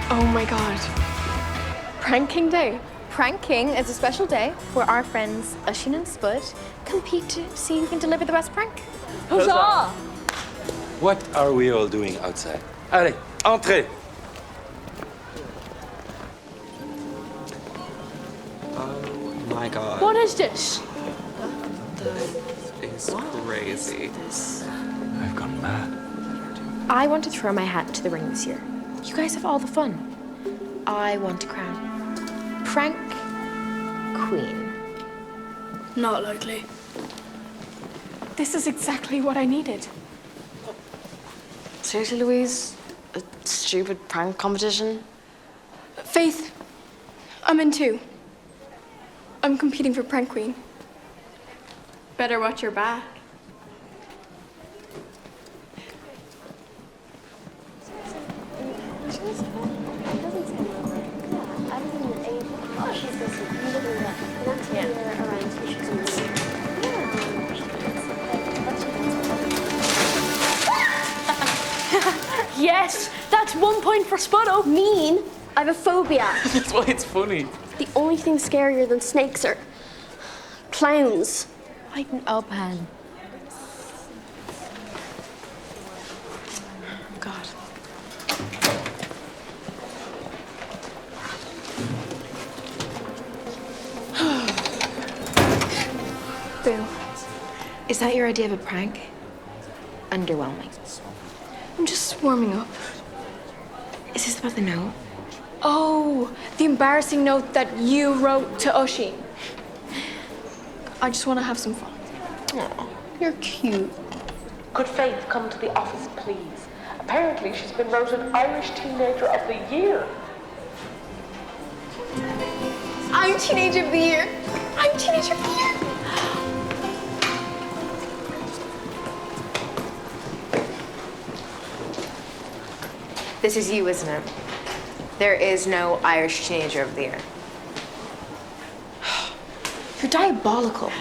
Oh my God. Pranking Day. Pranking is a special day where our friends Oisín and Spud compete to see who can deliver the best prank. Huzzah! What are we all doing outside? Allez, entrez! Oh my God. What is this? It's crazy. I've gone mad. I want to throw my hat into the ring this year. You guys have all the fun. I want to crown Prank Queen. Not likely. This is exactly what I needed. Seriously, Louise? A stupid prank competition? Faith, I'm in too. I'm competing for Prank Queen. Better watch your back. Yes, that's 1 point for Spuddo. Mean? I have a phobia. That's why it's funny. The only thing scarier than snakes are clowns. Lighten up, Hen. God. Boo. Is that your idea of a prank? Underwhelming. I'm just warming up. Is this about the note? Oh, the embarrassing note that you wrote to Oisín. I just want to have some fun. Aw, you're cute. Could Faith come to the office, please? Apparently, she's been voted Irish Teenager of the Year. I'm Teenager of the Year. I'm Teenager of the Year. This is you, isn't it? There is no Irish Teenager of the Year. You're diabolical.